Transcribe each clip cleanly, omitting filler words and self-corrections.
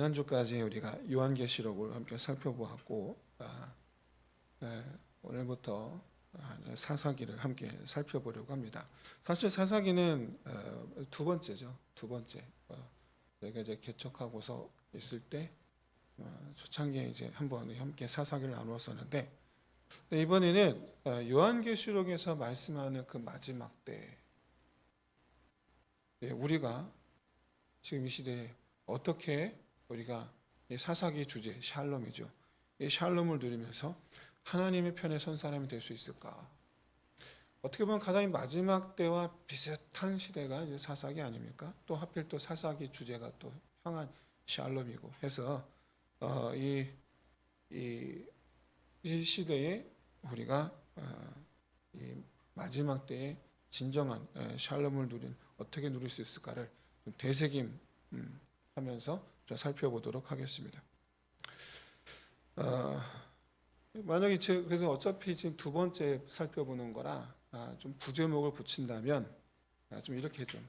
지난주까지 우리가 요한계시록을 함께 살펴보았고 오늘부터 사사기를 함께 살펴보려고 합니다. 사실 사사기는 두 번째죠. 두 번째. 저희가 이제 개척하고서 있을 때 초창기에 이제 한번 함께 사사기를 나누었었는데 이번에는 요한계시록에서 말씀하는 그 마지막 때 우리가 지금 이 시대에 어떻게 우리가 이 사사기 주제 샬롬이죠. 이 샬롬을 누리면서 하나님의 편에 선 사람이 될 수 있을까? 어떻게 보면 가장 마지막 때와 비슷한 시대가 이제 사사기 아닙니까? 또 하필 또 사사기 주제가 또 평안 샬롬이고 해서 이 시대에 우리가 이 마지막 때에 진정한 샬롬을 어떻게 누릴 수 있을까를 좀 되새김하면서 좀 살펴보도록 하겠습니다. 만약에 그래서 어차피 지금 두 번째 살펴보는 거라 좀 부제목을 붙인다면 좀 이렇게 좀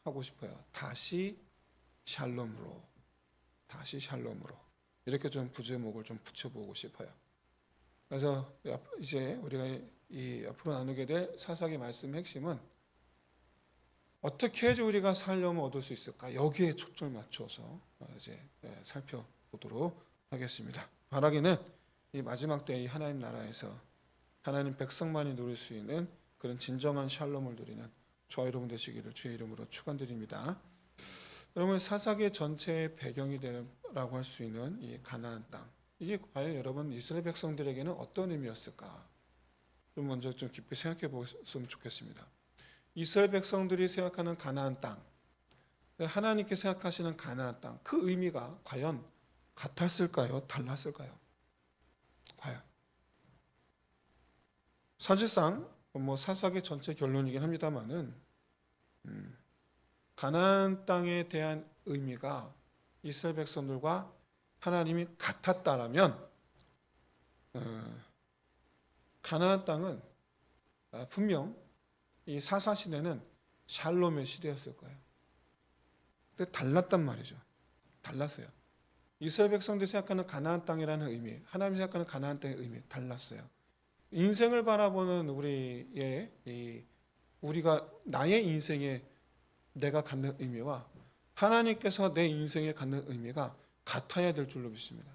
하고 싶어요. 다시 샬롬으로 이렇게 좀 부제목을 좀 붙여보고 싶어요. 그래서 이제 우리가 이 앞으로 나누게 될 사사기 말씀 핵심은 어떻게 해야지 우리가 샬롬을 얻을 수 있을까? 여기에 초점을 맞춰서 이제 살펴보도록 하겠습니다. 바라기는 이 마지막 때 이 하나님 나라에서 하나님 백성만이 누릴 수 있는 그런 진정한 샬롬을 누리는 저와 여러분 되시기를 주의 이름으로 축원드립니다. 여러분 사사기 전체의 배경이 되라고 할 수 있는 이 가나안 땅, 이게 과연 여러분 이스라엘 백성들에게는 어떤 의미였을까? 좀 먼저 좀 깊이 생각해 보셨으면 좋겠습니다. 이스라엘 백성들이 생각하는 가나안 땅, 하나님께 생각하시는 가나안 땅, 그 의미가 과연 같았을까요? 달랐을까요? 과연 사실상 사사기 전체 결론이긴 합니다만은 가나안 땅에 대한 의미가 이스라엘 백성들과 하나님이 같았다라면 가나안 땅은 분명 이 사사 시대는 샬롬의 시대였을 거예요. 근데 달랐단 말이죠. 달랐어요. 이스라엘 백성들이 생각하는 가나안 땅이라는 의미, 하나님이 생각하는 가나안 땅의 의미 달랐어요. 인생을 바라보는 우리가 나의 인생에 내가 갖는 의미와 하나님께서 내 인생에 갖는 의미가 같아야 될 줄로 믿습니다.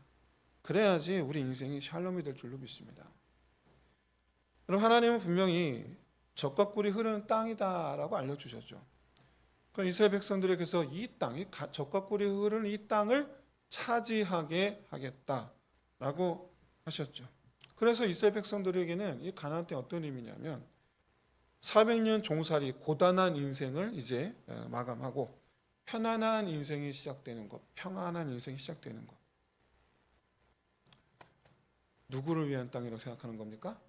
그래야지 우리 인생이 샬롬이 될 줄로 믿습니다. 그럼 하나님은 분명히 젖과 꿀이 흐르는 땅이다라고 알려주셨죠. 그럼 이스라엘 백성들에게서 이 땅이 젖과 꿀이 흐르는 이 땅을 차지하게 하겠다라고 하셨죠. 그래서 이스라엘 백성들에게는 이 가나안 땅이 어떤 의미냐면 400년 종살이 고단한 인생을 이제 마감하고 편안한 인생이 시작되는 것, 평안한 인생이 시작되는 것. 누구를 위한 땅이라고 생각하는 겁니까?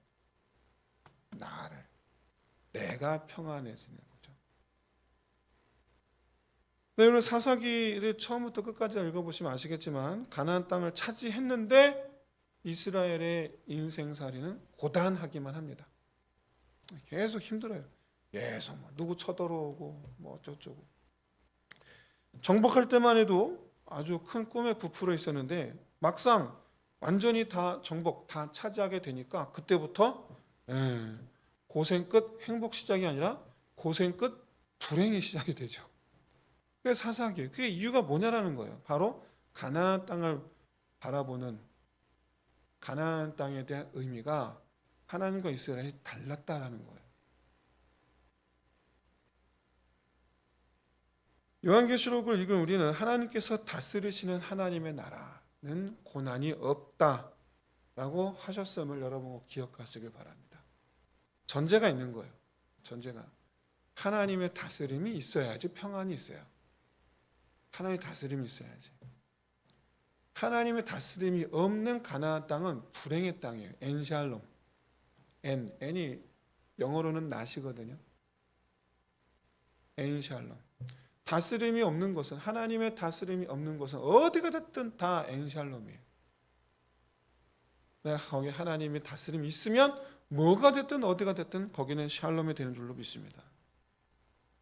나를. 내가 평안해지는 거죠. 네, 오늘 사사기를 처음부터 끝까지 읽어보시면 아시겠지만 가나안 땅을 차지했는데 이스라엘의 인생살이는 고단하기만 합니다. 계속 힘들어요. 계속 누구 쳐들어오고 어쩌고. 정복할 때만 해도 아주 큰 꿈에 부풀어 있었는데 막상 완전히 다 정복, 다 차지하게 되니까 그때부터 고생 끝 행복 시작이 아니라 고생 끝 불행이 시작이 되죠. 그게 사사기예요. 그게 이유가 뭐냐라는 거예요. 바로 가나안 땅을 바라보는 가나안 땅에 대한 의미가 하나님과 이스라엘이 달랐다라는 거예요. 요한계시록을 읽은 우리는 하나님께서 다스리시는 하나님의 나라는 고난이 없다라고 하셨음을 여러분 기억하시길 바랍니다. 전제가 있는 거예요. 전제가 하나님의 다스림이 있어야지 평안이 있어요. 하나님의 다스림이 있어야지. 하나님의 다스림이 없는 가나안 땅은 불행의 땅이에요. 엔샬롬. N이 영어로는 낫이거든요. 엔샬롬. 다스림이 없는 것은, 하나님의 다스림이 없는 것은 어디가 됐든 다 엔샬롬이에요. 내가 거기 하나님의 다스림이 있으면 뭐가 됐든 어디가 됐든 거기는 샬롬이 되는 줄로 믿습니다.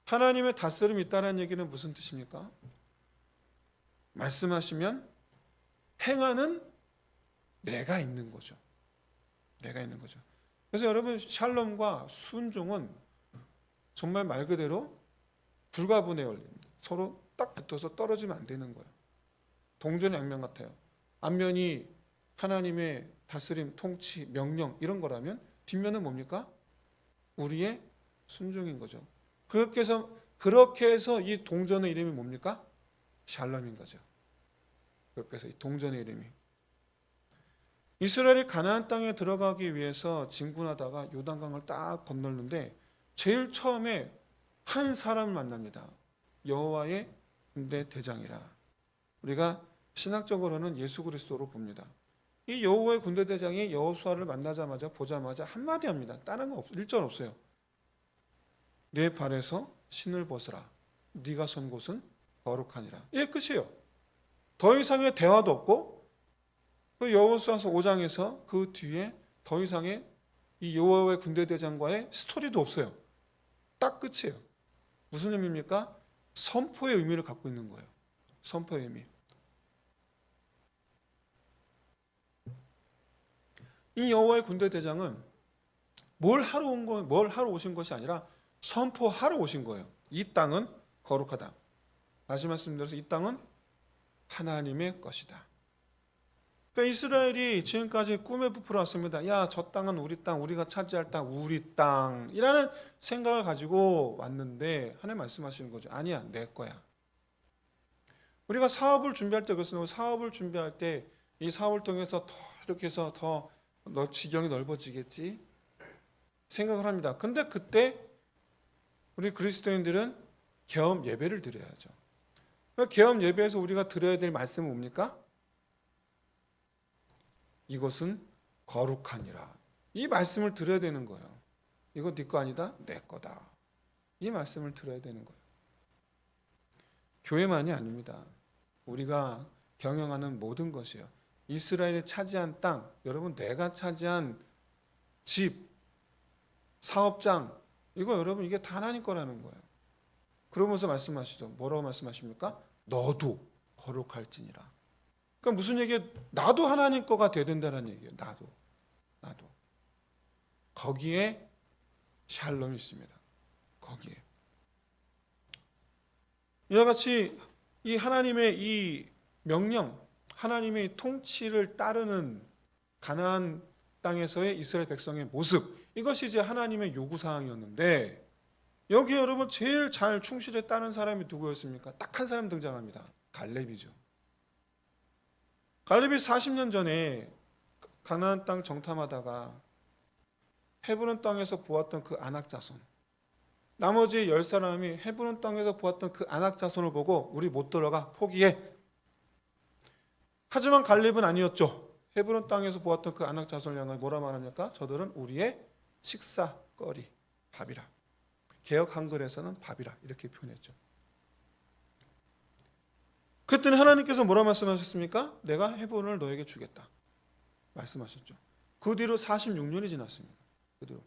하나님의 다스림이 있다는 얘기는 무슨 뜻입니까? 말씀하시면 행하는 내가 있는 거죠. 내가 있는 거죠. 그래서 여러분, 샬롬과 순종은 정말 말 그대로 불가분의 원리입니다. 서로 딱 붙어서 떨어지면 안 되는 거예요. 동전의 양면 같아요. 앞면이 하나님의 다스림, 통치, 명령 이런 거라면 뒷면은 뭡니까? 우리의 순종인 거죠. 그렇게 해서 이 동전의 이름이 뭡니까? 샬롬인 거죠. 그렇게 해서 이 동전의 이름이, 이스라엘이 가나안 땅에 들어가기 위해서 진군하다가 요단강을 딱 건널는데 제일 처음에 한 사람을 만납니다. 여호와의 군대 대장이라. 우리가 신학적으로는 예수 그리스도로 봅니다. 이 여호와의 군대 대장이 여호수아를 보자마자 한마디 합니다. 다른 거 1절 없어요. 내 발에서 신을 벗으라. 네가 선 곳은 거룩하니라. 이게 끝이에요. 더 이상의 대화도 없고, 그 여호수아서 5장에서 그 뒤에 더 이상의 이 여호와의 군대 대장과의 스토리도 없어요. 딱 끝이에요. 무슨 의미입니까? 선포의 의미를 갖고 있는 거예요. 선포의 의미. 이 여호와의 군대 대장은 뭘 하러 오신 것이 아니라 선포하러 오신 거예요. 이 땅은 거룩하다. 다시 말씀드려서 이 땅은 하나님의 것이다. 그러니까 이스라엘이 지금까지 꿈에 부풀어 왔습니다. 야, 저 땅은 우리 땅, 우리가 차지할 땅, 우리 땅이라는 생각을 가지고 왔는데 하나님 말씀하시는 거죠. 아니야, 내 거야. 우리가 사업을 준비할 때 그렇습니다. 사업을 준비할 때 이 사업을 통해서 더 이렇게 해서 더 지경이 넓어지겠지 생각을 합니다. 근데 그때 우리 그리스도인들은 계엄 예배를 드려야죠. 계엄 예배에서 우리가 드려야 될 말씀은 뭡니까? 이것은 거룩하니라. 이 말씀을 드려야 되는 거예요. 이거 네 거 아니다, 내 거다. 이 말씀을 드려야 되는 거예요. 교회만이 아닙니다. 우리가 경영하는 모든 것이요. 이스라엘이 차지한 땅, 여러분 내가 차지한 집, 사업장, 이거 여러분 이게 다 하나님 거라는 거예요. 그러면서 말씀하시죠. 뭐라고 말씀하십니까? 너도 거룩할지니라. 그러니까 무슨 얘기예요? 나도 하나님 거가 돼야 된다는 얘기예요. 나도. 거기에 샬롬이 있습니다. 거기에. 이와 같이 이 하나님의 이 명령, 하나님의 통치를 따르는 가나안 땅에서의 이스라엘 백성의 모습, 이것이 이제 하나님의 요구사항이었는데, 여기 여러분 제일 잘 충실했다는 사람이 누구였습니까? 딱 한 사람 등장합니다. 갈렙이죠. 갈렙이 40년 전에 가나안 땅 정탐하다가 헤브론 땅에서 보았던 그 아낙 자손, 나머지 10사람이 헤브론 땅에서 보았던 그 아낙 자손을 보고 우리 못 들어가, 포기해. 하지만 갈렙은 아니었죠. 헤브론 땅에서 보았던 그 아낙 자손을 향해 뭐라 말합니까? 저들은 우리의 식사거리, 밥이라. 개역 한글에서는 밥이라 이렇게 표현했죠. 그때는 하나님께서 뭐라 말씀하셨습니까? 내가 헤브론을 너에게 주겠다 말씀하셨죠. 그 뒤로 46년이 지났습니다. 그 뒤로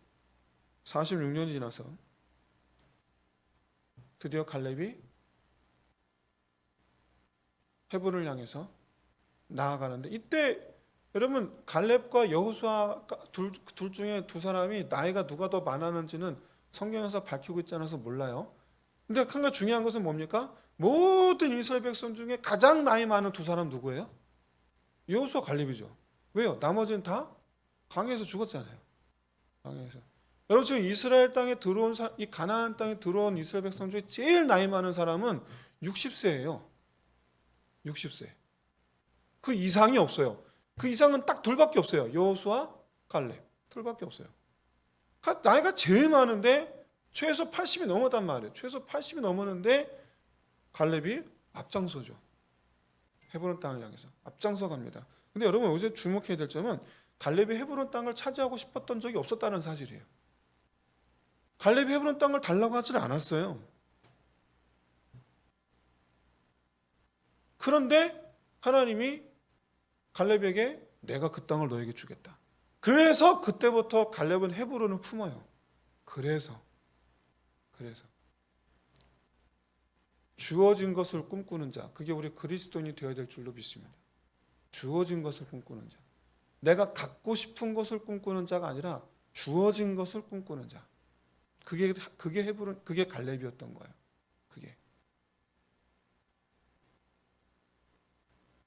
46년이 지나서 드디어 갈렙이 헤브론을 향해서 나아가는데, 이때 여러분 갈렙과 여호수아 둘 중에 두 사람이 나이가 누가 더 많았는지는 성경에서 밝히고 있지 않아서 몰라요. 근데 한 가지 중요한 것은 뭡니까? 모든 이스라엘 백성 중에 가장 나이 많은 두 사람 누구예요? 여호수아 갈렙이죠. 왜요? 나머지는 다 광야에서 죽었잖아요. 광야에서. 여러분 지금 이스라엘 땅에 들어온 이 가나안 땅에 들어온 이스라엘 백성 중에 제일 나이 많은 사람은 60세예요. 60세. 그 이상이 없어요. 그 이상은 딱 둘밖에 없어요. 여호수아, 갈렙. 둘밖에 없어요. 나이가 제일 많은데 최소 80이 넘었단 말이에요. 최소 80이 넘었는데 갈렙이 앞장서죠. 헤브론 땅을 향해서 앞장서 갑니다. 근데 여러분 어제 주목해야 될 점은 갈렙이 헤브론 땅을 차지하고 싶었던 적이 없었다는 사실이에요. 갈렙이 헤브론 땅을 달라고 하지 않았어요. 그런데 하나님이 갈렙에게 내가 그 땅을 너에게 주겠다. 그래서 그때부터 갈렙은 헤브론을 품어요. 그래서 주어진 것을 꿈꾸는 자, 그게 우리 그리스도인이 되어야 될 줄로 믿습니다. 주어진 것을 꿈꾸는 자. 내가 갖고 싶은 것을 꿈꾸는 자가 아니라 주어진 것을 꿈꾸는 자. 그게 갈렙이었던 거예요. 그게.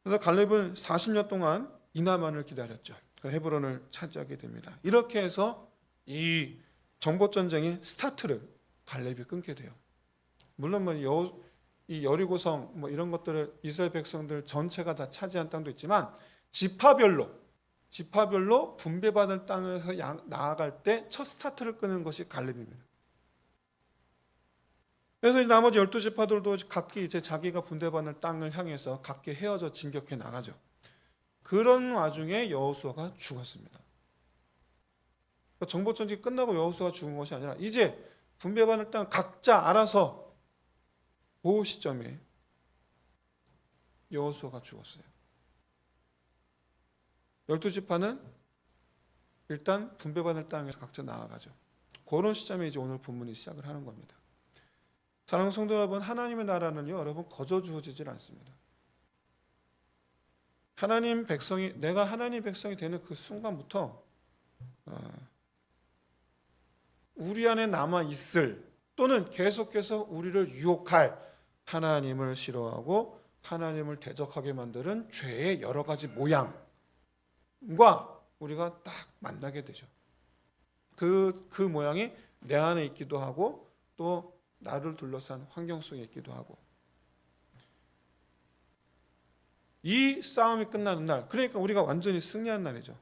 그래서 갈렙은 40년 동안 이나만을 기다렸죠. 헤브론을 차지하게 됩니다. 이렇게 해서 이 정복 전쟁의 스타트를 갈렙이 끊게 돼요. 물론 이 여리고성 이런 것들을 이스라엘 백성들 전체가 다 차지한 땅도 있지만 지파별로 분배받을 땅에서 나아갈 때 첫 스타트를 끄는 것이 갈렙입니다. 그래서 나머지 12지파들도 각기 이제 자기가 분배받을 땅을 향해서 각기 헤어져 진격해 나가죠. 그런 와중에 여호수아가 죽었습니다. 그러니까 정복 전쟁이 끝나고 여호수아가 죽은 것이 아니라 이제 분배받을 땅 각자 알아서 그 시점에 여호수아가 죽었어요. 12지파는 일단 분배받을 땅에서 각자 나아가죠. 그런 시점에 이제 오늘 본문이 시작을 하는 겁니다. 사랑하는 성도 여러분, 하나님의 나라는요, 여러분 거저 주어지질 않습니다. 내가 하나님 백성이 되는 그 순간부터 우리 안에 남아 있을 또는 계속해서 우리를 유혹할 하나님을 싫어하고 하나님을 대적하게 만드는 죄의 여러 가지 모양과 우리가 딱 만나게 되죠. 그 모양이 내 안에 있기도 하고 또 나를 둘러싼 환경 속에 있기도 하고, 이 싸움이 끝나는 날, 그러니까 우리가 완전히 승리한 날이죠.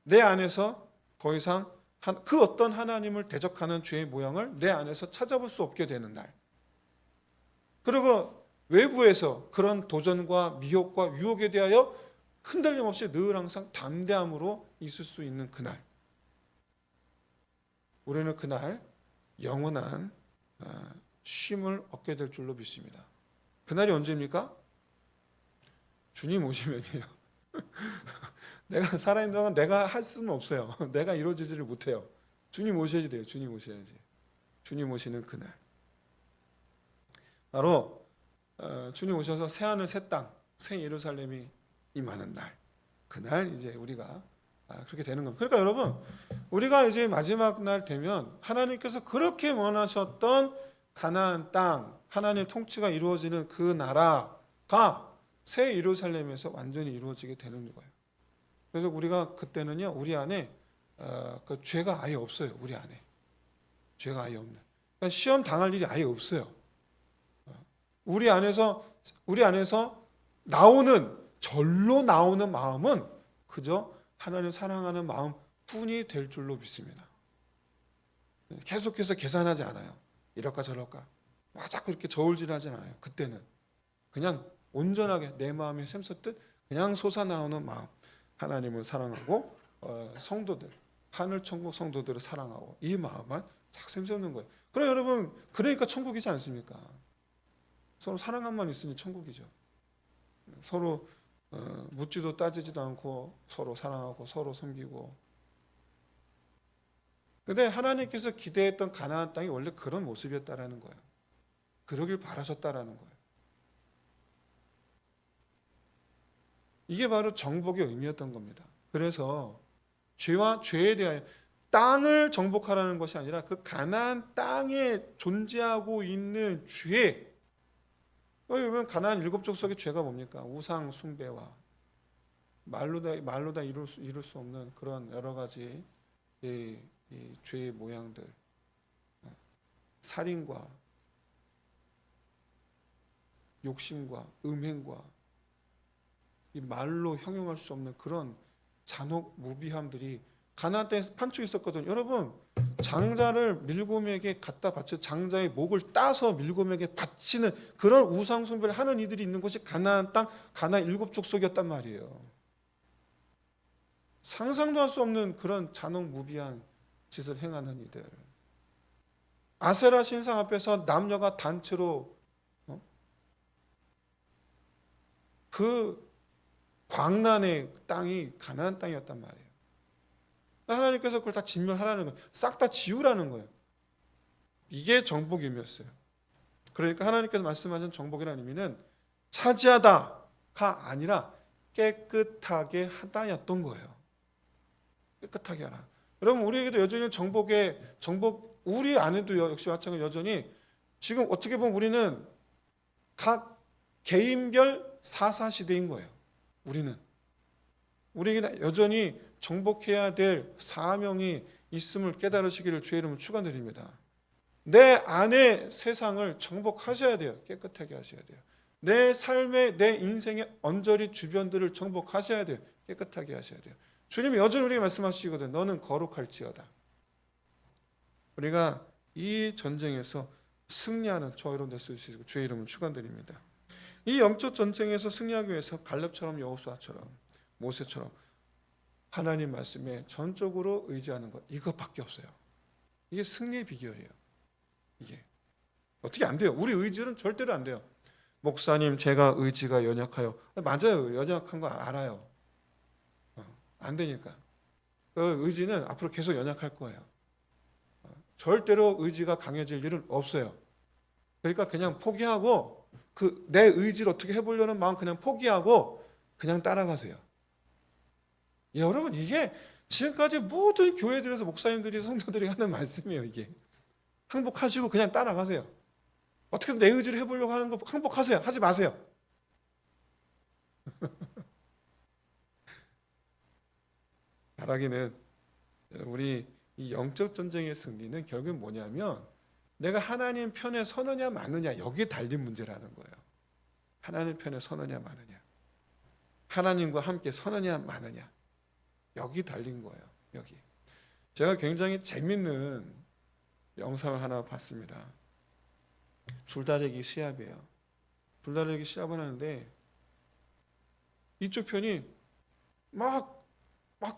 내 안에서 더 이상 그 어떤 하나님을 대적하는 죄의 모양을 내 안에서 찾아볼 수 없게 되는 날, 그리고 외부에서 그런 도전과 미혹과 유혹에 대하여 흔들림 없이 늘 항상 담대함으로 있을 수 있는 그날, 우리는 그날 영원한 쉼을 얻게 될 줄로 믿습니다. 그날이 언제입니까? 주님 오시면이에요. 내가 살아있는 동안 내가 할 수는 없어요. 내가 이루어지지를 못해요. 주님 오셔야지 돼요. 주님 오셔야지. 주님 오시는 그날, 바로 주님 오셔서 새하늘 새 땅 새 예루살렘이 임하는 날, 그날 이제 우리가 그렇게 되는 겁니다. 그러니까 여러분, 우리가 이제 마지막 날 되면 하나님께서 그렇게 원하셨던 가나안 땅, 하나님의 통치가 이루어지는 그 나라가 새 예루살렘에서 완전히 이루어지게 되는 거예요. 그래서 우리가 그때는요, 우리 안에 그 죄가 아예 없어요. 우리 안에 죄가 아예 없는, 그러니까 시험 당할 일이 아예 없어요. 우리 안에서 절로 나오는 마음은 그저 하나님을 사랑하는 마음뿐이 될 줄로 믿습니다. 계속해서 계산하지 않아요. 이럴까 저럴까 자꾸 이렇게 저울질하지 않아요. 그때는 그냥 온전하게 내 마음이 샘솟듯 그냥 솟아나오는 마음, 하나님을 사랑하고 성도들, 하늘 천국 성도들을 사랑하고, 이 마음만 쫙 샘솟는 거예요. 그럼 여러분, 그러니까 천국이지 않습니까? 서로 사랑함만 있으니 천국이죠. 서로 묻지도 따지지도 않고 서로 사랑하고 서로 섬기고. 근데 하나님께서 기대했던 가나안 땅이 원래 그런 모습이었다라는 거예요. 그러길 바라셨다라는 거예요. 이게 바로 정복의 의미였던 겁니다. 그래서 죄와 죄에 대하여 땅을 정복하라는 것이 아니라 그 가나안 땅에 존재하고 있는 죄. 여러분, 가나안 7족속의 죄가 뭡니까? 우상 숭배와 말로 다 이룰 수 없는 그런 여러 가지 이 죄의 모양들, 살인과 욕심과 음행과 이 말로 형용할 수 없는 그런 잔혹 무비함들이 가나안 땅에 판촉 있었거든요. 여러분, 장자를 밀곰에게 갖다 바쳐 장자의 목을 따서 밀곰에게 바치는 그런 우상 숭배를 하는 이들이 있는 곳이 가나안 땅, 가나안 7족속이었단 말이에요. 상상도 할 수 없는 그런 잔혹 무비한 짓을 행하는 이들. 아세라 신상 앞에서 남녀가 단체로 그 광란의 땅이 가나안 땅이었단 말이에요. 하나님께서 그걸 다 진멸하라는 거예요. 싹 다 지우라는 거예요. 이게 정복임이었어요. 그러니까 하나님께서 말씀하신 정복이라는 의미는 차지하다가 아니라 깨끗하게 하다였던 거예요. 깨끗하게 하라. 여러분 우리에게도 여전히 정복 우리 안에도 역시 마찬가지로 여전히 지금 어떻게 보면 우리는 각 개인별 사사시대인 거예요. 우리에게는 여전히 정복해야 될 사명이 있음을 깨달으시기를 주의 이름으로 축원드립니다. 내 안의 세상을 정복하셔야 돼요. 깨끗하게 하셔야 돼요. 내 삶의 내 인생의 언저리 주변들을 정복하셔야 돼요. 깨끗하게 하셔야 돼요. 주님이 여전히 우리에게 말씀하시거든. 너는 거룩할지어다. 우리가 이 전쟁에서 승리하는 저 여러분 될 수 있고 주의 이름을 축원드립니다. 이 영적 전쟁에서 승리하기 위해서 갈렙처럼 여호수아처럼 모세처럼 하나님 말씀에 전적으로 의지하는 것 이것밖에 없어요. 이게 승리의 비결이에요. 이게 어떻게 안 돼요? 우리 의지는 절대로 안 돼요. 목사님 제가 의지가 연약하여 맞아요. 연약한 거 알아요. 안 되니까 그 의지는 앞으로 계속 연약할 거예요. 절대로 의지가 강해질 일은 없어요. 그러니까 그냥 포기하고 내 의지를 어떻게 해보려는 마음 그냥 포기하고 그냥 따라가세요. 여러분 이게 지금까지 모든 교회들에서 목사님들이 성도들이 하는 말씀이에요. 이게 항복하시고 그냥 따라가세요. 어떻게든 내 의지를 해보려고 하는 거 항복하세요. 하지 마세요. 바라기는 우리 이 영적 전쟁의 승리는 결국은 뭐냐면 내가 하나님 편에 서느냐 마느냐 여기에 달린 문제라는 거예요. 하나님 편에 서느냐 마느냐, 하나님과 함께 서느냐 마느냐 여기 달린 거예요. 여기 제가 굉장히 재밌는 영상을 하나 봤습니다. 줄다리기 시합이에요. 줄다리기 시합을 하는데 이쪽 편이 막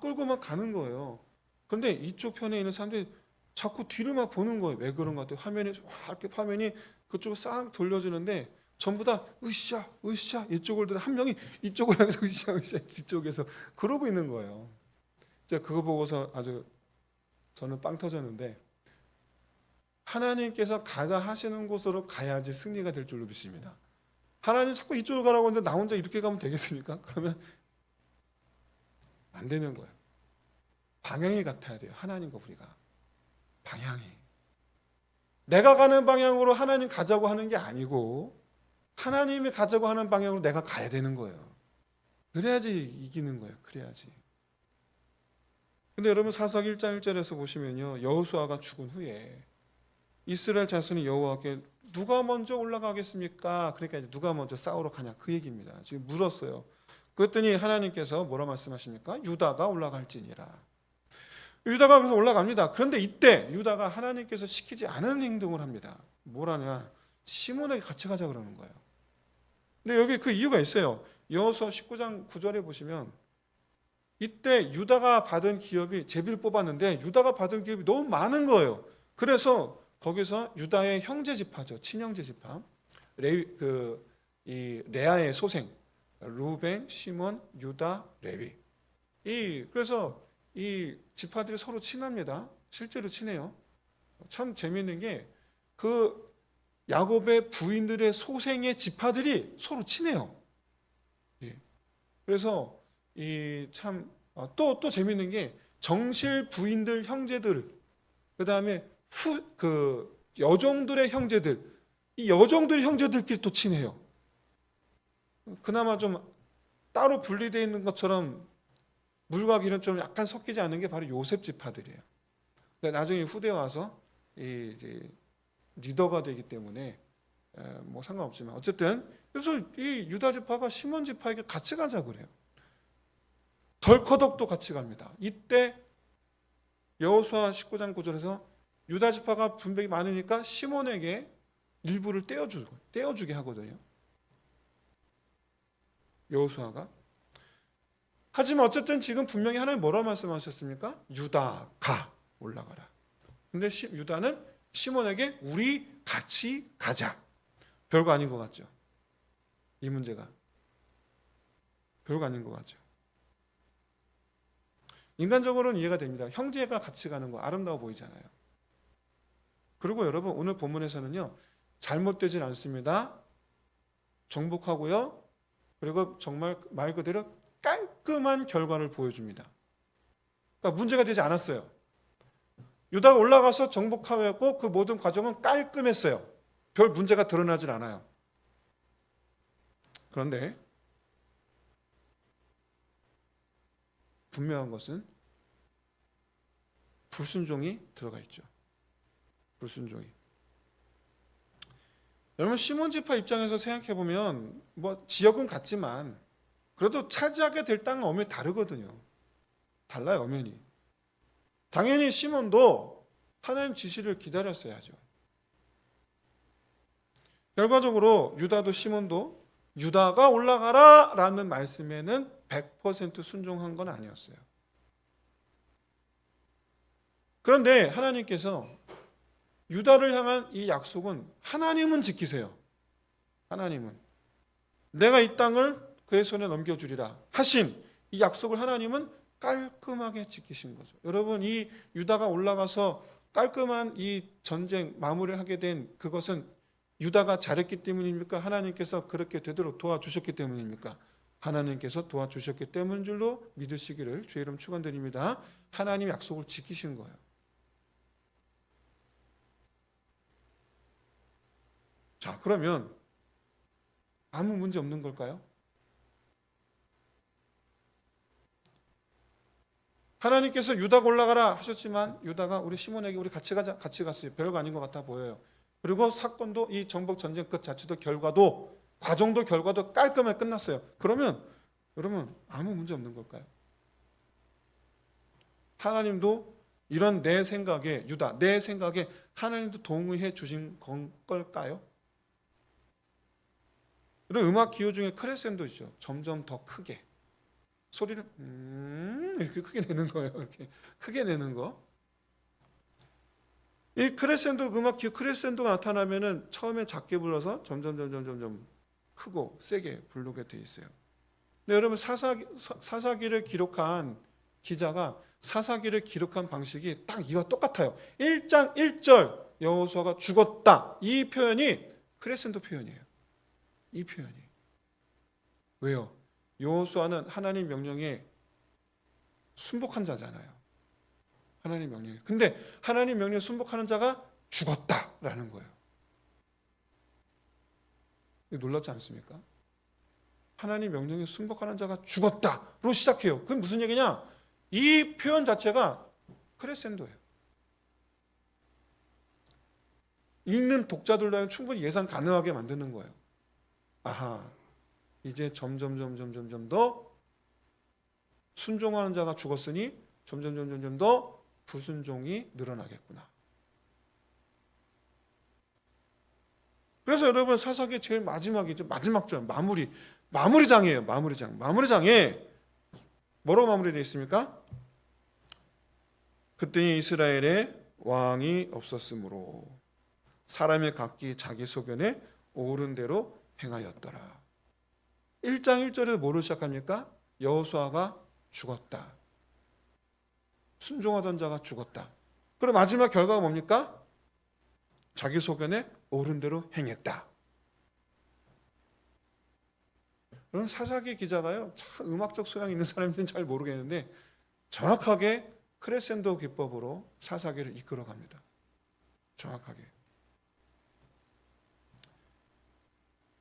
끌고 막 가는 거예요. 그런데 이쪽 편에 있는 사람들이 자꾸 뒤를 막 보는 거예요. 왜 그런 것 같아요? 화면이 그쪽으로 싹 돌려주는데 전부 다 으쌰 이쪽을 들어 한 명이 이쪽을 향해서 으쌰 뒤쪽에서 그러고 있는 거예요. 제가 그거 보고서 아주 저는 빵 터졌는데 하나님께서 가자 하시는 곳으로 가야지 승리가 될 줄로 믿습니다. 하나님 자꾸 이쪽으로 가라고 하는데 나 혼자 이렇게 가면 되겠습니까? 그러면 안 되는 거예요. 방향이 같아야 돼요. 하나님과 우리가 방향이 내가 가는 방향으로 하나님 가자고 하는 게 아니고 하나님이 가자고 하는 방향으로 내가 가야 되는 거예요. 그래야지 이기는 거예요. 그래야지. 근데 여러분 사사기 1장 1절에서 보시면요, 여호수아가 죽은 후에 이스라엘 자손이 여호와께 누가 먼저 올라가겠습니까? 그러니까 이제 누가 먼저 싸우러 가냐 그 얘기입니다. 지금 물었어요. 그랬더니 하나님께서 뭐라 말씀하십니까? 유다가 올라갈지니라. 유다가 그래서 올라갑니다. 그런데 이때 유다가 하나님께서 시키지 않은 행동을 합니다. 뭐라냐? 시몬에게 같이 가자 그러는 거예요. 근데 여기 그 이유가 있어요. 여호수아 19장 9절에 보시면 이때 유다가 받은 기업이 제비를 뽑았는데 유다가 받은 기업이 너무 많은 거예요. 그래서 거기서 유다의 형제 지파죠. 친형제 지파. 이 레아의 소생 루벤, 시몬, 유다, 레위. 그래서 이 지파들이 서로 친합니다. 실제로 친해요. 참 재미있는 게 그 야곱의 부인들의 소생의 지파들이 서로 친해요. 그래서 또 재미있는 게 정실 부인들 형제들, 그 다음에 여종들의 형제들, 이 여종들의 형제들끼리 또 친해요. 그나마 좀 따로 분리되어 있는 것처럼 물과 기름 좀 약간 섞이지 않는 게 바로 요셉 지파들이에요. 근데 나중에 후대에 와서 이제 리더가 되기 때문에 뭐 상관없지만 어쨌든 그래서 이 유다 지파가 시몬 지파에게 같이 가자 그래요. 덜커덕도 같이 갑니다. 이때 여호수아 19장 9절에서 유다 지파가 분백이 많으니까 시몬에게 일부를 떼어주게 하거든요. 여호수아가. 하지만 어쨌든 지금 분명히 하나님 뭐라고 말씀하셨습니까? 유다 가 올라가라. 근데 유다는 시몬에게 우리 같이 가자. 별거 아닌 것 같죠? 이 문제가 별거 아닌 것 같죠? 인간적으로는 이해가 됩니다. 형제가 같이 가는 거 아름다워 보이잖아요. 그리고 여러분 오늘 본문에서는요, 잘못되진 않습니다. 정복하고요. 그리고 정말 말 그대로 깔끔한 결과를 보여줍니다. 그러니까 문제가 되지 않았어요. 유다가 올라가서 정복하였고 그 모든 과정은 깔끔했어요. 별 문제가 드러나질 않아요. 그런데 분명한 것은 불순종이 들어가 있죠. 불순종이. 여러분 시몬 지파 입장에서 생각해 보면 뭐 지역은 같지만 그래도 차지하게 될 땅은 엄연히 다르거든요. 달라요, 엄연히. 당연히 시몬도 하나님 지시를 기다렸어야죠. 결과적으로 유다도 시몬도 유다가 올라가라 라는 말씀에는 100% 순종한 건 아니었어요. 그런데 하나님께서 유다를 향한 이 약속은 하나님은 지키세요. 하나님은 내가 이 땅을 그의 손에 넘겨주리라 하신 이 약속을 하나님은 깔끔하게 지키신 거죠. 여러분 이 유다가 올라가서 깔끔한 이 전쟁 마무리를 하게 된 그것은 유다가 잘했기 때문입니까? 하나님께서 그렇게 되도록 도와주셨기 때문입니까? 하나님께서 도와주셨기 때문인 줄로 믿으시기를 주의 이름 축원드립니다. 하나님 약속을 지키신 거예요. 자, 그러면 아무 문제 없는 걸까요? 하나님께서 유다가 올라가라 하셨지만 유다가 우리 시몬에게 우리 같이 가자 같이 갔어요. 별거 아닌 것 같아 보여요. 그리고 사건도 이 정복 전쟁 끝 자체도 결과도 과정도 결과도 깔끔하게 끝났어요. 그러면 여러분 아무 문제 없는 걸까요? 하나님도 이런 내 생각에 유다 내 생각에 하나님도 동의해 주신 걸까요? 이런 음악 기호 중에 크레센도 있죠. 점점 더 크게 소리를 이렇게 크게 내는 거예요. 이렇게 크게 내는 거. 이 크레센도 음악 기호 크레센도가 나타나면은 처음에 작게 불러서 점점 크고 세게 부르게 돼 있어요. 근데 여러분 사사기를 기록한 기자가 사사기를 기록한 방식이 딱 이와 똑같아요. 1장 1절 여호수아가 죽었다. 이 표현이 크레센도 표현이에요. 이 표현이. 왜요? 여호수아는 하나님 명령에 순복한 자잖아요. 하나님 명령에. 근데 하나님 명령에 순복하는 자가 죽었다라는 거예요. 놀랍지 않습니까? 하나님 명령에 순복하는 자가 죽었다로 시작해요. 그게 무슨 얘기냐? 이 표현 자체가 크레센도예요. 읽는 독자들로는 충분히 예상 가능하게 만드는 거예요. 아하, 이제 점점 더 순종하는 자가 죽었으니 점점 더 불순종이 늘어나겠구나. 그래서 여러분 사사기의 제일 마지막이죠. 마지막 절 마무리장이에요. 마무리장에 뭐라고 마무리되어 있습니까? 그때는 이스라엘에 왕이 없었으므로 사람이 각기 자기 소견에 옳은 대로 행하였더라. 1장 1절에 뭐를 시작합니까? 여호수아가 죽었다. 순종하던 자가 죽었다. 그럼 마지막 결과가 뭡니까? 자기 소견에 옳은 대로 행했다. 그럼 사사기 기자가요, 참 음악적 소양이 있는 사람인지는 잘 모르겠는데 정확하게 크레센도 기법으로 사사기를 이끌어갑니다. 정확하게.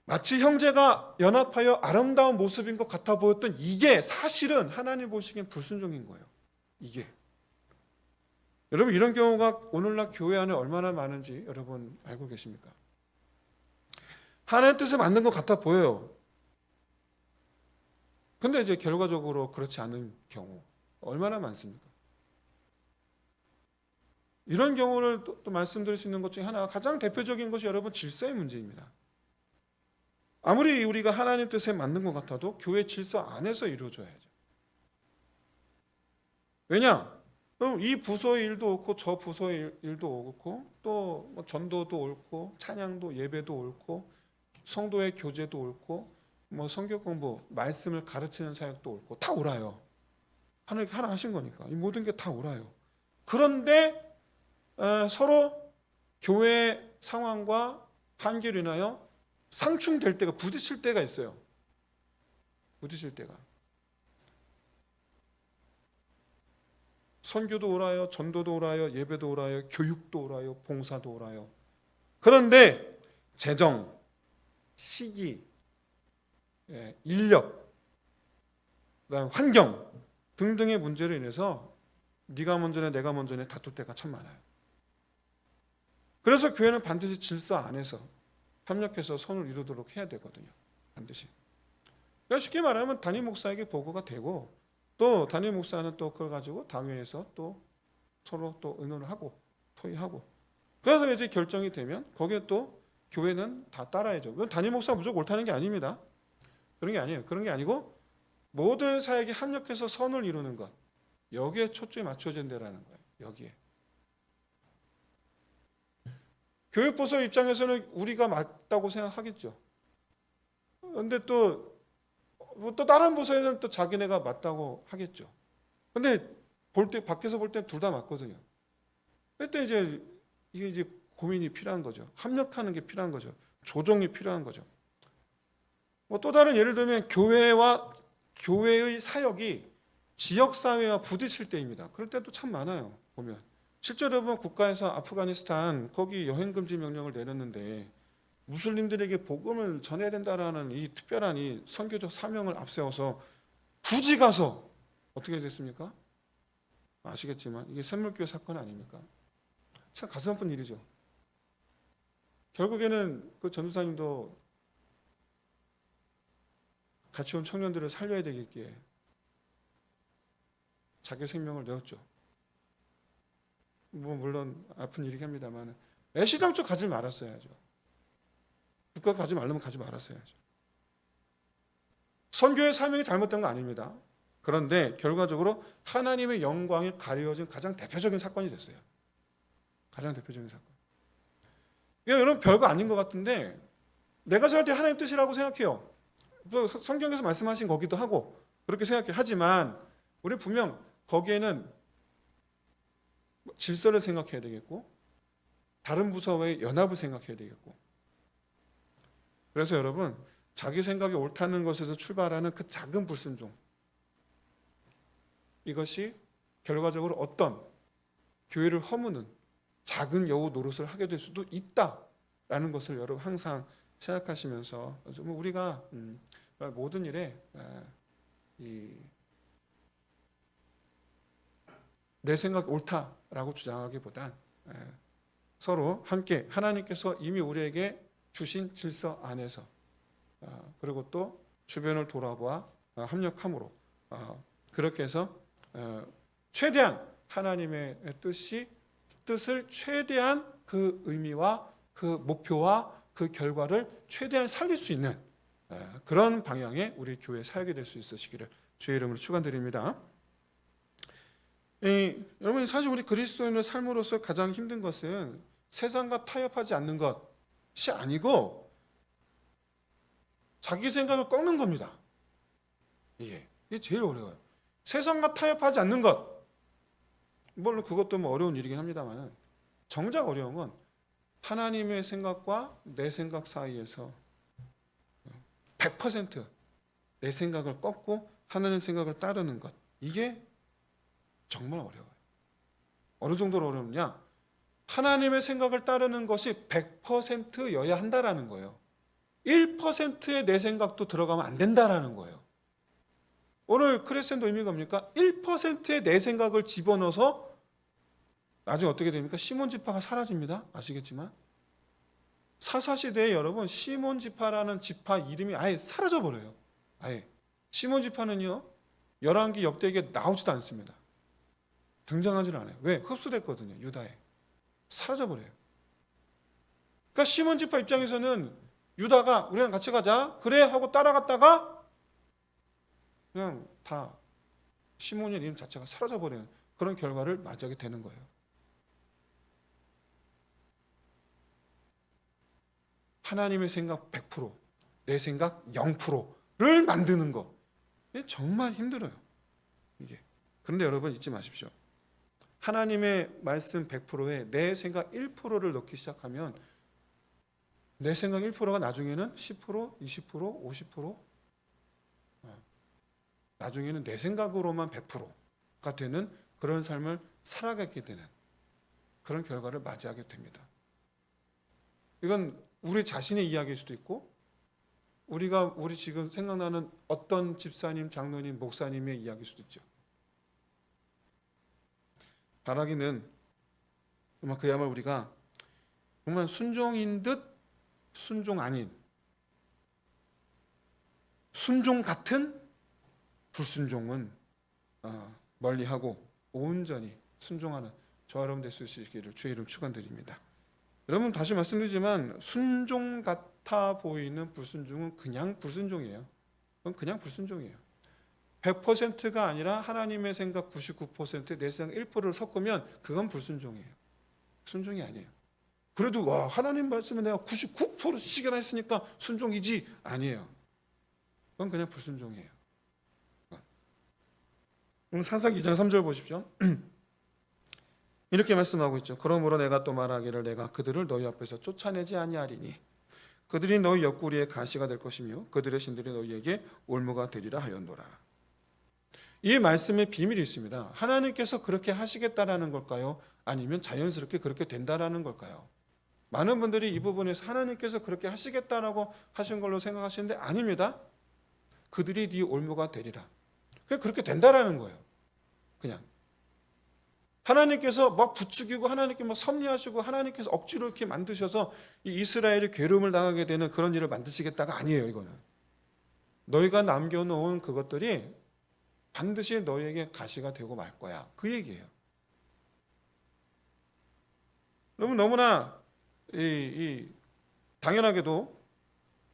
마치 형제가 연합하여 아름다운 모습인 것 같아 보였던 이게 사실은 하나님 보시기엔 불순종인 거예요. 이게. 여러분 이런 경우가 오늘날 교회 안에 얼마나 많은지 여러분 알고 계십니까? 하나님 뜻에 맞는 것 같아 보여요. 근데 이제 결과적으로 그렇지 않은 경우 얼마나 많습니까? 이런 경우를 또 말씀드릴 수 있는 것 중에 하나가 가장 대표적인 것이 여러분 질서의 문제입니다. 아무리 우리가 하나님 뜻에 맞는 것 같아도 교회 질서 안에서 이루어져야죠. 왜냐? 그럼 이 부서의 일도 옳고 저 부서의 일도 옳고 또 전도도 옳고 찬양도 예배도 옳고 성도의 교제도 옳고 뭐 성경 공부 말씀을 가르치는 사역도 옳고 다 옳아요. 하나님께 하나 하신 거니까 이 모든 게 다 옳아요. 그런데 서로 교회 상황과 한계로 인하여 상충될 때가, 부딪힐 때가 있어요. 부딪힐 때가. 선교도 오라요, 전도도 오라요, 예배도 오라요, 교육도 오라요, 봉사도 오라요. 그런데 재정, 시기, 인력, 그다음 환경 등등의 문제로 인해서 네가 먼저네 내가 먼저네 다툴 때가 참 많아요. 그래서 교회는 반드시 질서 안에서 협력해서 선을 이루도록 해야 되거든요. 반드시. 그러니까 쉽게 말하면 담임 목사에게 보고가 되고, 또 담임 목사는 또 그걸 가지고 당회에서 또 서로 또 의논을 하고 토의하고, 그래서 이제 결정이 되면 거기에 또 교회는 다 따라야죠. 담임 목사가 무조건 옳다는 게 아닙니다. 그런 게 아니에요. 그런 게 아니고 모든 사역이 합력해서 선을 이루는 것, 여기에 초점이 맞춰진다라는 거예요. 여기에. 교육부서 입장에서는 우리가 맞다고 생각하겠죠. 그런데 또 다른 부서에는 또 자기네가 맞다고 하겠죠. 근데 볼 때, 밖에서 볼 때 둘 다 맞거든요. 그때 이제 이게 이제 고민이 필요한 거죠. 합력하는 게 필요한 거죠. 조정이 필요한 거죠. 뭐 또 다른 예를 들면 교회와 교회의 사역이 지역 사회와 부딪힐 때입니다. 그럴 때도 참 많아요. 보면 실제로 보면 국가에서 아프가니스탄 거기 여행 금지 명령을 내렸는데 무슬림들에게 복음을 전해야 된다라는 이 특별한 이 선교적 사명을 앞세워서 굳이 가서 어떻게 됐습니까? 아시겠지만 이게 샘물교회 사건 아닙니까? 참 가슴 아픈 일이죠. 결국에는 그 전도사님도 같이 온 청년들을 살려야 되겠기에 자기 생명을 내었죠. 뭐 물론 아픈 일이긴 합니다만 애시당초 가지 말았어야죠. 국가 가지 말려면 가지 말았어야죠. 선교의 사명이 잘못된 거 아닙니다. 그런데 결과적으로 하나님의 영광이 가려진 가장 대표적인 사건이 됐어요. 가장 대표적인 사건. 이게 여러분 별거 아닌 것 같은데 내가 생각할 때 하나님 뜻이라고 생각해요. 성경에서 말씀하신 거기도 하고 그렇게 생각해요. 하지만 우리 분명 거기에는 질서를 생각해야 되겠고 다른 부서와의 연합을 생각해야 되겠고, 그래서 여러분 자기 생각이 옳다는 것에서 출발하는 그 작은 불순종, 이것이 결과적으로 어떤 교회를 허무는 작은 여우 노릇을 하게 될 수도 있다라는 것을 여러분 항상 생각하시면서 우리가 모든 일에 내 생각이 옳다라고 주장하기보단 서로 함께 하나님께서 이미 우리에게 주신 질서 안에서 그리고 또 주변을 돌아보아 합력함으로 그렇게 해서 최대한 하나님의 뜻을 최대한 그 의미와 그 목표와 그 결과를 최대한 살릴 수 있는 그런 방향의 우리 교회 사역이 될 수 있으시기를 주의 이름으로 축원드립니다. 여러분 사실 우리 그리스도인의 삶으로서 가장 힘든 것은 세상과 타협하지 않는 것이 아니고 자기 생각을 꺾는 겁니다. 이게 제일 어려워요. 세상과 타협하지 않는 것, 물론 그것도 뭐 어려운 일이긴 합니다만 정작 어려운 건 하나님의 생각과 내 생각 사이에서 100% 내 생각을 꺾고 하나님 생각을 따르는 것, 이게 정말 어려워요. 어느 정도로 어렵냐? 하나님의 생각을 따르는 것이 100%여야 한다라는 거예요. 1%의 내 생각도 들어가면 안 된다라는 거예요. 오늘 크레센도 의미가 뭡니까? 1%의 내 생각을 집어넣어서 나중에 어떻게 됩니까? 시몬 지파가 사라집니다. 아시겠지만 사사시대에 여러분 시몬 지파라는 지파 이름이 아예 사라져버려요. 아예 시몬 지파는요 열왕기 역대기에 나오지도 않습니다. 등장하지 않아요. 왜? 흡수됐거든요. 유다에. 사라져버려요. 그러니까 시몬 지파 입장에서는 유다가 우리랑 같이 가자 그래 하고 따라갔다가 그냥 다 시몬의 이름 자체가 사라져버리는 그런 결과를 맞이하게 되는 거예요. 하나님의 생각 100%, 내 생각 0%를 만드는 거, 이게 정말 힘들어요. 이게. 그런데 여러분 잊지 마십시오. 하나님의 말씀 100%에 내 생각 1%를 넣기 시작하면 내 생각 1%가 나중에는 10%, 20%, 50%, 나중에는 내 생각으로만 100%가 되는 그런 삶을 살아가게 되는 그런 결과를 맞이하게 됩니다. 이건 우리 자신의 이야기일 수도 있고 우리 지금 생각나는 어떤 집사님, 장로님, 목사님의 이야기일 수도 있죠. 바라기는 정말 그야말로 우리가 정말 순종인 듯 순종 아닌, 순종 같은 불순종은 멀리하고 온전히 순종하는 저와 여러분 될 수 있기를 주의 이름 축원드립니다. 여러분 다시 말씀드리지만 순종 같아 보이는 불순종은 그냥 불순종이에요. 그건 그냥 불순종이에요. 100%가 아니라 하나님의 생각 99%, 내 생각 1%를 섞으면 그건 불순종이에요. 순종이 아니에요. 그래도 와 하나님 말씀에 내가 99%씩이나 했으니까 순종이지 아니에요. 그건 그냥 불순종이에요. 오늘 창세기 2장 3절 보십시오. 이렇게 말씀하고 있죠. 그러므로 내가 또 말하기를 내가 그들을 너희 앞에서 쫓아내지 아니하리니 그들이 너희 옆구리에 가시가 될 것이며 그들의 신들이 너희에게 올무가 되리라 하였노라. 이 말씀에 비밀이 있습니다. 하나님께서 그렇게 하시겠다라는 걸까요? 아니면 자연스럽게 그렇게 된다라는 걸까요? 많은 분들이 이 부분에서 하나님께서 그렇게 하시겠다라고 하신 걸로 생각하시는데 아닙니다. 그들이 네 올무가 되리라. 그렇게 된다라는 거예요. 그냥 하나님께서 막 부추기고 하나님께 막 섭리하시고 하나님께서 억지로 이렇게 만드셔서 이 이스라엘이 괴로움을 당하게 되는 그런 일을 만드시겠다가 아니에요. 이거는 너희가 남겨놓은 그것들이 반드시 너희에게 가시가 되고 말 거야. 그 얘기예요. 여러분 너무나 당연하게도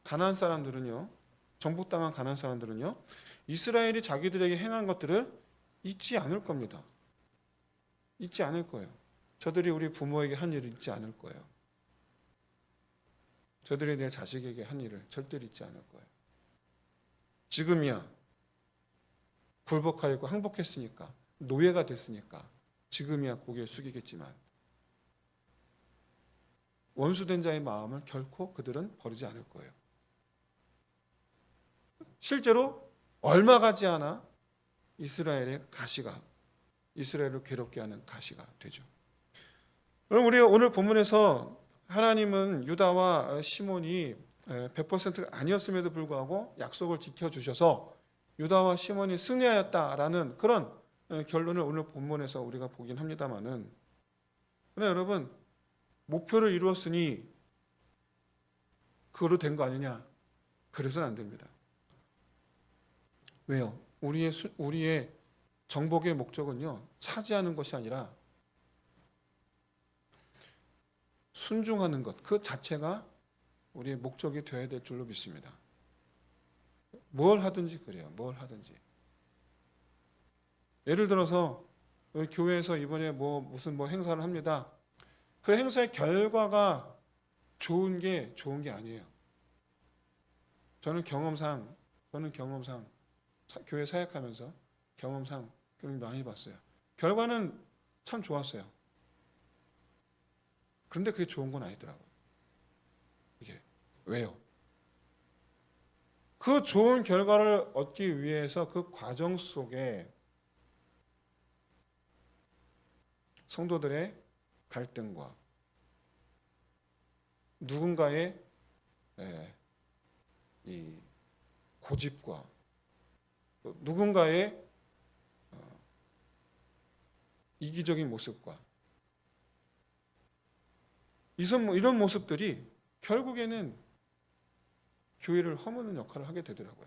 가나안 사람들은요, 정복당한 가나안 사람들은요, 이스라엘이 자기들에게 행한 것들을 잊지 않을 겁니다. 잊지 않을 거예요. 저들이 우리 부모에게 한 일을 잊지 않을 거예요. 저들이 내 자식에게 한 일을 절대로 잊지 않을 거예요. 지금이야 굴복하였고 항복했으니까 노예가 됐으니까 지금이야 고개를 숙이겠지만 원수된 자의 마음을 결코 그들은 버리지 않을 거예요. 실제로 얼마 가지 않아 이스라엘의 가시가 이스라엘을 괴롭게 하는 가시가 되죠. 그럼 우리 오늘 본문에서 하나님은 유다와 시몬이 100%가 아니었음에도 불구하고 약속을 지켜주셔서 유다와 시몬이 승리하였다라는 그런 결론을 오늘 본문에서 우리가 보긴 합니다만은, 그러나 여러분 목표를 이루었으니 그거로 된 거 아니냐? 그래서는 안 됩니다. 왜요? 우리의 정복의 목적은요, 차지하는 것이 아니라 순종하는 것, 그 자체가 우리의 목적이 되어야 될 줄로 믿습니다. 뭘 하든지 그래요. 뭘 하든지. 예를 들어서 교회에서 이번에 무슨 행사를 합니다. 그 행사의 결과가 좋은 게 아니에요. 저는 경험상 교회 사역하면서 경험상 많이 봤어요. 결과는 참 좋았어요. 그런데 그게 좋은 건 아니더라고요. 이게 왜요? 그 좋은 결과를 얻기 위해서 그 과정 속에 성도들의 갈등과 누군가의 이 고집과 누군가의 이기적인 모습과 이런 모습들이 결국에는 교회를 허무는 역할을 하게 되더라고요.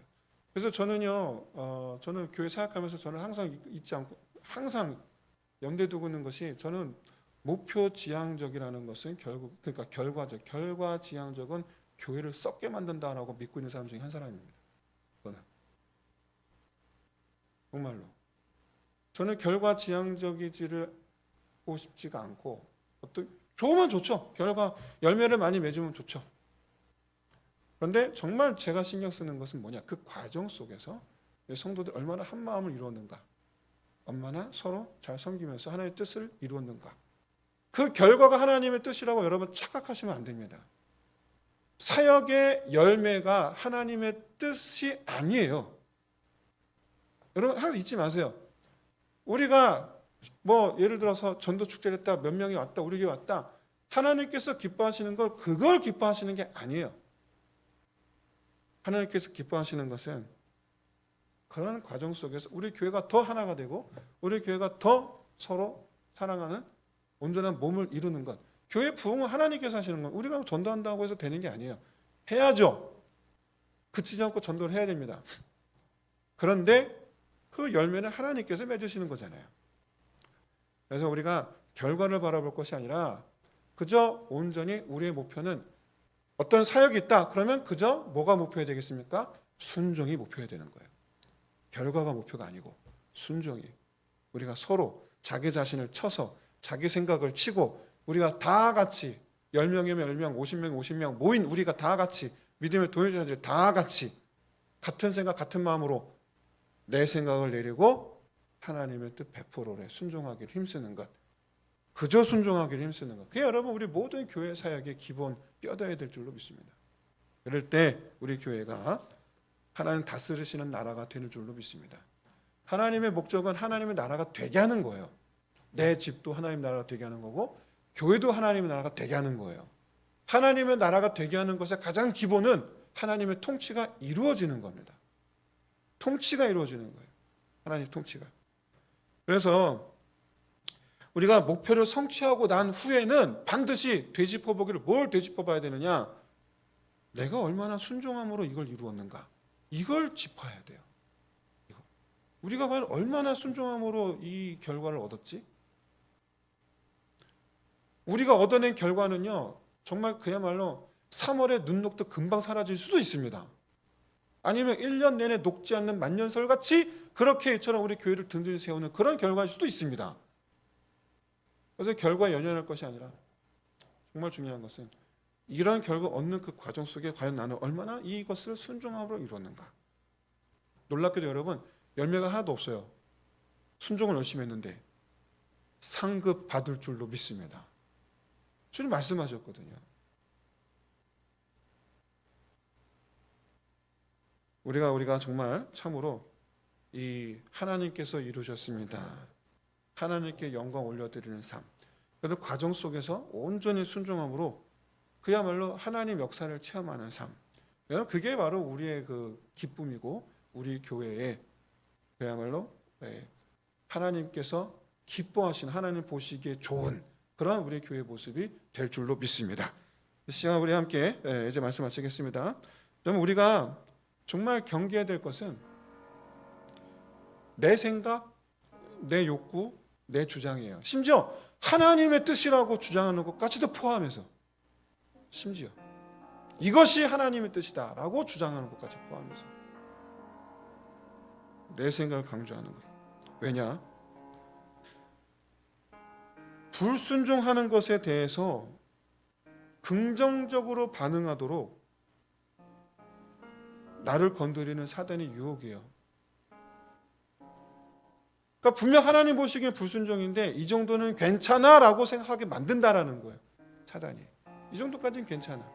그래서 저는 교회 사역하면서 저는 항상 잊지 않고 항상 염두에 두고 있는 것이, 저는 목표 지향적이라는 것은 그러니까 결과 지향적은 교회를 썩게 만든다라고 믿고 있는 사람 중에 한 사람입니다. 저는 정말로 저는 결과 지향적이지를 하고 싶지가 않고, 좋으면 좋죠. 결과 열매를 많이 맺으면 좋죠. 그런데 정말 제가 신경 쓰는 것은 뭐냐? 그 과정 속에서 성도들 얼마나 한 마음을 이루었는가, 얼마나 서로 잘 섬기면서 하나님의 뜻을 이루었는가. 그 결과가 하나님의 뜻이라고 여러분 착각하시면 안 됩니다. 사역의 열매가 하나님의 뜻이 아니에요. 여러분 항상 잊지 마세요. 우리가 뭐 예를 들어서 전도 축제를 했다, 몇 명이 왔다, 우리 교회 왔다, 하나님께서 기뻐하시는 걸 그걸 기뻐하시는 게 아니에요. 하나님께서 기뻐하시는 것은 그런 과정 속에서 우리 교회가 더 하나가 되고 우리 교회가 더 서로 사랑하는 온전한 몸을 이루는 것. 교회 부흥은 하나님께서 하시는 건 우리가 전도한다고 해서 되는 게 아니에요. 해야죠. 그치지 않고 전도를 해야 됩니다. 그런데 그 열매는 하나님께서 맺으시는 거잖아요. 그래서 우리가 결과를 바라볼 것이 아니라 그저 온전히 우리의 목표는 어떤 사역이 있다. 그러면 그저 뭐가 목표가 되겠습니까? 순종이 목표가 되는 거예요. 결과가 목표가 아니고 순종이. 우리가 서로 자기 자신을 쳐서 자기 생각을 치고 우리가 다 같이 10명이면 10명, 50명, 50명 모인 우리가 다 같이 믿음의 동역자들이 다 같이 같은 생각, 같은 마음으로 내 생각을 내리고 하나님의 뜻 100%에 순종하기를 힘쓰는 것. 그저 순종하기를 힘쓰는 것. 그게 여러분 우리 모든 교회 사역의 기본 뼈대야 될 줄로 믿습니다. 그럴 때 우리 교회가 하나님 다스리시는 나라가 되는 줄로 믿습니다. 하나님의 목적은 하나님의 나라가 되게 하는 거예요. 내 집도 하나님 나라가 되게 하는 거고 교회도 하나님의 나라가 되게 하는 거예요. 하나님의 나라가 되게 하는 것의 가장 기본은 하나님의 통치가 이루어지는 겁니다. 통치가 이루어지는 거예요. 하나님의 통치가. 그래서 우리가 목표를 성취하고 난 후에는 반드시 되짚어보기를 뭘 되짚어봐야 되느냐? 내가 얼마나 순종함으로 이걸 이루었는가? 이걸 짚어야 돼요. 우리가 과연 얼마나 순종함으로 이 결과를 얻었지? 우리가 얻어낸 결과는요, 정말 그야말로 3월에 눈 녹듯 금방 사라질 수도 있습니다. 아니면 1년 내내 녹지 않는 만년설같이 그렇게 이처럼 우리 교회를 든든히 세우는 그런 결과일 수도 있습니다. 그래서 결과에 연연할 것이 아니라 정말 중요한 것은 이런 결과 얻는 그 과정 속에 과연 나는 얼마나 이것을 순종함으로 이루었는가. 놀랍게도 여러분 열매가 하나도 없어요. 순종을 열심히 했는데 상급 받을 줄로 믿습니다. 주님 말씀하셨거든요. 우리가 정말 참으로 이 하나님께서 이루셨습니다. 하나님께 영광 올려드리는 삶. 그래도 과정 속에서 온전히 순종함으로 그야말로 하나님 역사를 체험하는 삶. 그게 바로 우리의 그 기쁨이고 우리 교회의 그야말로 하나님께서 기뻐하신 하나님 보시기에 좋은 그런 우리 교회 모습이 될 줄로 믿습니다. 이 시간 우리 함께 이제 말씀 마치겠습니다. 그러면 우리가 정말 경계해야 될 것은 내 생각, 내 욕구, 내 주장이에요. 심지어 하나님의 뜻이라고 주장하는 것까지도 포함해서 심지어 이것이 하나님의 뜻이다라고 주장하는 것까지 포함해서 내 생각을 강조하는 거예요. 왜냐? 불순종하는 것에 대해서 긍정적으로 반응하도록 나를 건드리는 사단의 유혹이에요. 그러니까 분명 하나님 보시기엔 불순종인데 이 정도는 괜찮아라고 생각하게 만든다라는 거예요. 사단이. 이 정도까지는 괜찮아.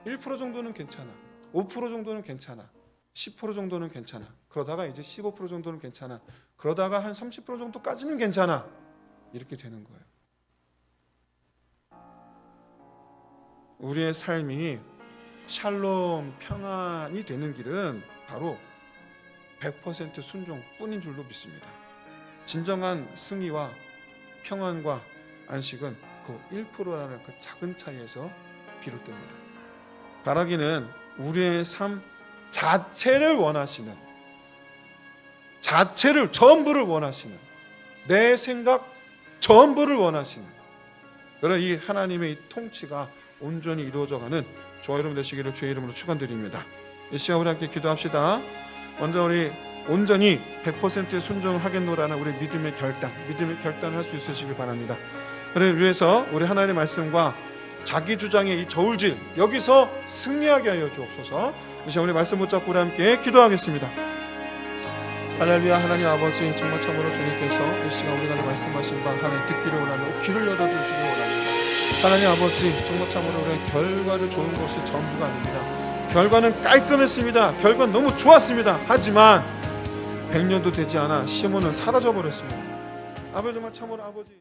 1% 정도는 괜찮아. 5% 정도는 괜찮아. 10% 정도는 괜찮아. 그러다가 이제 15% 정도는 괜찮아. 그러다가 한 30% 정도까지는 괜찮아. 이렇게 되는 거예요. 우리의 삶이 샬롬, 평안이 되는 길은 바로 100% 순종뿐인 줄로 믿습니다. 진정한 승리와 평안과 안식은 그 1%라는 그 작은 차이에서 비롯됩니다. 바라기는 우리의 삶 자체를 원하시는, 자체를 전부를 원하시는, 내 생각 전부를 원하시는 그런 이 하나님의 이 통치가 온전히 이루어져가는 저와 여러분 되시기를 주의 이름으로 축원드립니다. 이 시간 우리 함께 기도합시다. 먼저 우리 온전히 100% 순종을 하겠노라는 우리 믿음의 결단을 할 수 있으시길 바랍니다. 그를 위해서 우리 하나님의 말씀과 자기 주장의 이 저울질 여기서 승리하게 하여 주옵소서. 이 시간 우리 말씀 붙잡고 우리 함께 기도하겠습니다. 할렐루야. 하나님 아버지, 정말 참으로 주님께서 이 시간 우리가 말씀하신 바 하나님 듣기를 원하며 귀를 열어주시기 원합니다. 하나님 아버지, 정말 참으로 우리의 결과를 좋은 것이 전부가 아닙니다. 결과는 깔끔했습니다. 결과는 너무 좋았습니다. 하지만 100년도 되지 않아 시몬은 사라져 버렸습니다. 아버지, 정말 참으로 아버지.